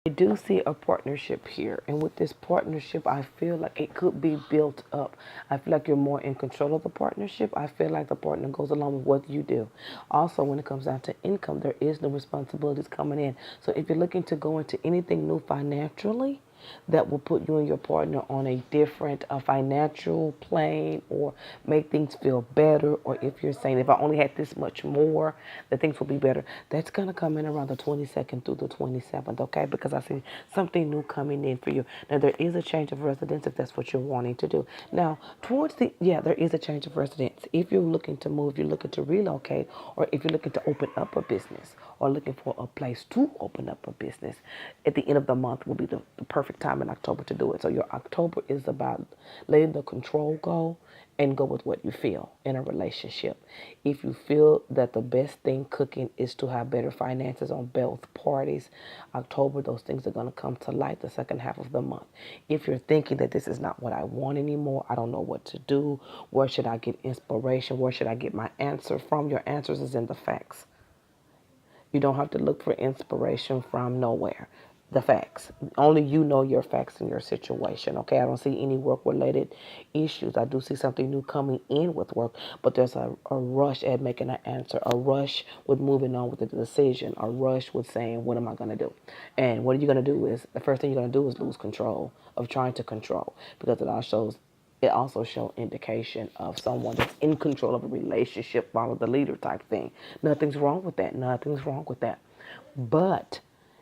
I do see a partnership here, and with this partnership, I feel like it could be built up. I feel like you're more in control of the partnership. I feel like the partner goes along with what you do. Also, when it comes down to income, there is no responsibilities coming in. So if you're looking to go into anything new financially, that will put you and your partner on a different financial plane or make things feel better. Or if you're saying, if I only had this much more, that things will be better. That's going to come in around the 22nd through the 27th, okay? Because I see something new coming in for you. Now, there is a change of residence if that's what you're wanting to do. Now, there is a change of residence. If you're looking to move, you're looking to relocate, or if you're looking to open up a business or looking for a place to open up a business, at the end of the month will be the perfect time in October to do it. So your October is about letting the control go and go with what you feel in a relationship. If you feel that the best thing cooking is to have better finances on both parties, October, those things are going to come to light the second half of the month. If you're thinking that this is not what I want anymore, I don't know what to do, where should I get inspiration, where should I get my answer from, your answers is in the facts. You don't have to look for inspiration from nowhere. The facts. Only you know your facts in your situation. Okay, I don't see any work related issues. I do see something new coming in with work, but there's a rush at making an answer, a rush with moving on with the decision, a rush with saying, what am I going to do? And what are you going to do is, the first thing you're going to do is lose control of trying to control, because it also shows indication of someone that's in control of a relationship, follow the leader type thing. Nothing's wrong with that. Nothing's wrong with that. But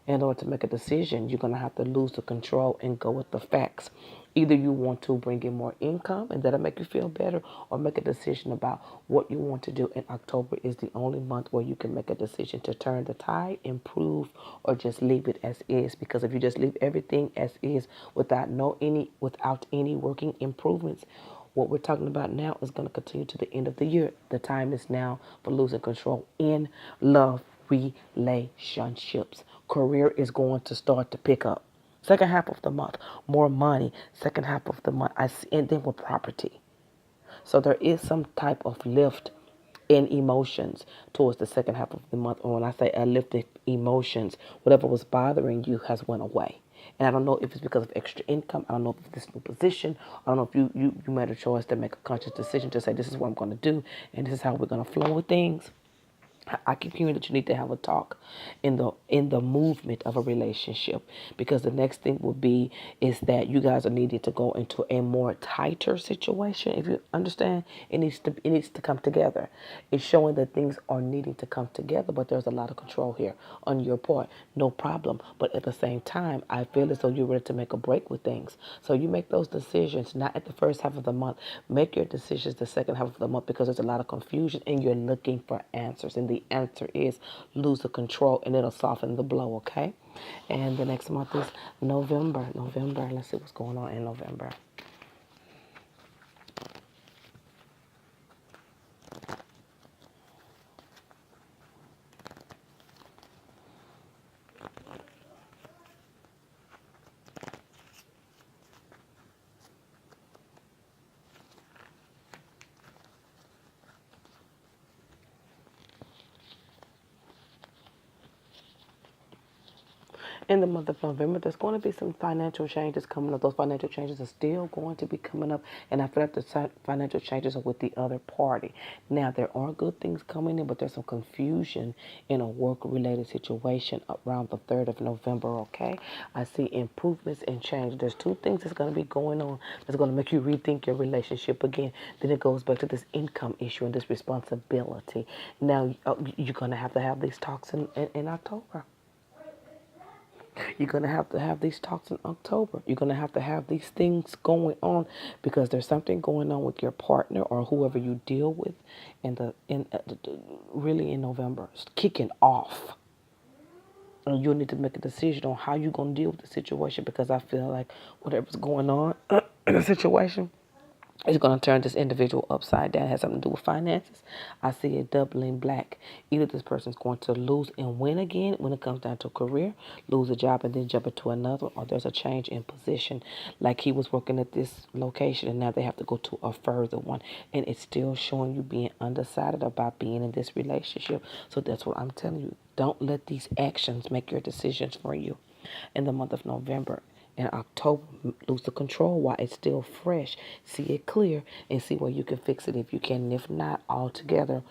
in order to make a decision, you're going to have to lose the control and go with the facts. Either you want to bring in more income and that'll make you feel better, or make a decision about what you want to do. And October is the only month where you can make a decision to turn the tide, improve, or just leave it as is. Because if you just leave everything as is without any working improvements, what we're talking about now is going to continue to the end of the year. The time is now for losing control in love relationships. Career is going to start to pick up. Second half of the month, more money. Second half of the month, I see, and then with property. So there is some type of lift in emotions towards the second half of the month. Or when I say a lift in emotions, whatever was bothering you has went away. And I don't know if it's because of extra income. I don't know if it's this new position. I don't know if you made a choice to make a conscious decision to say, this is what I'm going to do, and this is how we're going to flow with things. I keep hearing that you need to have a talk in the movement of a relationship, because the next thing will be is that you guys are needing to go into a more tighter situation. If you understand, it needs to come together. It's showing that things are needing to come together, but there's a lot of control here on your part. No problem, but at the same time, I feel as though you're ready to make a break with things. So you make those decisions not at the first half of the month. Make your decisions the second half of the month, because there's a lot of confusion and you're looking for answers. And the answer is lose the control, and it'll soften the blow, okay? And the next month is November. November, let's see what's going on in November. In the month of November, there's going to be some financial changes coming up. Those financial changes are still going to be coming up, and I feel like the financial changes are with the other party. Now, there are good things coming in, but there's some confusion in a work-related situation around the 3rd of November, okay? I see improvements and change. There's two things that's going to be going on that's going to make you rethink your relationship again. Then it goes back to this income issue and this responsibility. Now, you're going to have these talks in October. You're going to have these talks in October. You're going to have these things going on, because there's something going on with your partner or whoever you deal with really in November. It's kicking off. And you'll need to make a decision on how you're going to deal with the situation, because I feel like whatever's going on in the situation, it's going to turn this individual upside down. It has something to do with finances. I see it doubling black. Either this person's going to lose and win again when it comes down to career, lose a job and then jump into another, or there's a change in position. Like he was working at this location and now they have to go to a further one. And it's still showing you being undecided about being in this relationship. So that's what I'm telling you. Don't let these actions make your decisions for you. In the month of November and October, lose the control while it's still fresh. See it clear and see where you can fix it if you can. And if not, altogether,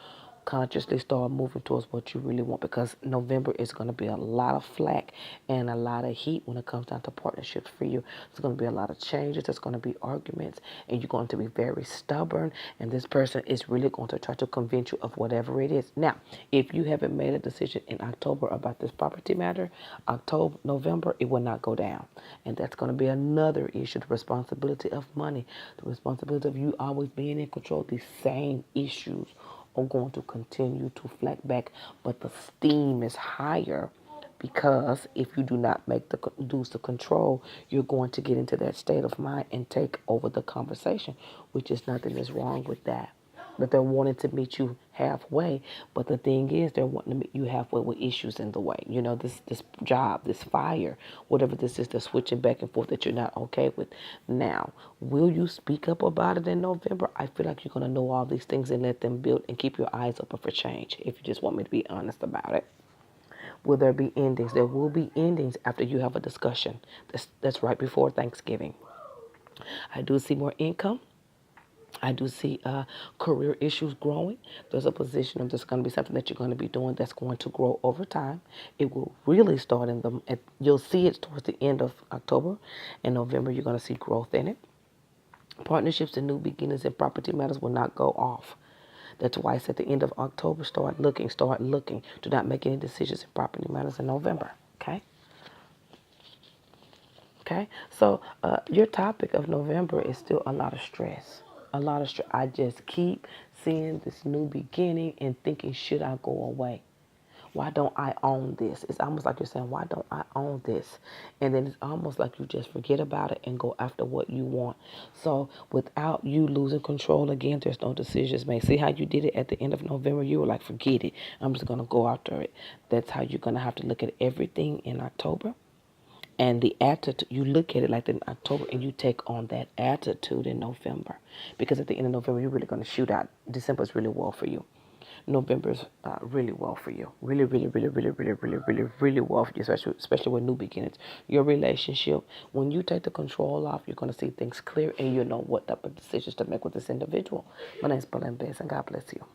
consciously start moving towards what you really want, because November is going to be a lot of flack and a lot of heat when it comes down to partnerships for you. There's going to be a lot of changes. There's going to be arguments, and you're going to be very stubborn, and this person is really going to try to convince you of whatever it is. Now, if you haven't made a decision in October about this property matter, November, it will not go down. And that's going to be another issue, the responsibility of money, the responsibility of you always being in control. These same issues are going to continue to flag back, but the steam is higher, because if you do not make the use the control, you're going to get into that state of mind and take over the conversation, which is nothing is wrong with that. But they're wanting to meet you halfway. But the thing is, they're wanting to meet you halfway with issues in the way. You know, this job, this fire, whatever this is, they're switching back and forth that you're not okay with. Now, will you speak up about it in November? I feel like you're going to know all these things and let them build and keep your eyes open for change, if you just want me to be honest about it. Will there be endings? There will be endings after you have a discussion. That's right before Thanksgiving. I do see more income. I do see career issues growing. There's a position of, there's going to be something that you're going to be doing that's going to grow over time. It will really start you'll see it towards the end of October and November. You're going to see growth in it. Partnerships and new beginnings in property matters will not go off. That's why it's at the end of October. Start looking. Do not make any decisions in property matters in November. Okay? Okay, so your topic of November is still a lot of stress. A lot of stress. I just keep seeing this new beginning and thinking, should I go away? Why don't I own this? It's almost like you're saying, why don't I own this? And then it's almost like you just forget about it and go after what you want. So without you losing control again, there's no decisions made. See how you did it at the end of November? You were like, forget it. I'm just going to go after it. That's how you're going to have to look at everything in October. And the attitude, you look at it like in October and you take on that attitude in November. Because at the end of November, you're really going to shoot out. December is really well for you. November is really well for you. Really, really, really, really, really, really, really, really well for you, especially with new beginnings. Your relationship, when you take the control off, you're going to see things clear and you know what type of decisions to make with this individual. My name is Belinda Bass, and God bless you.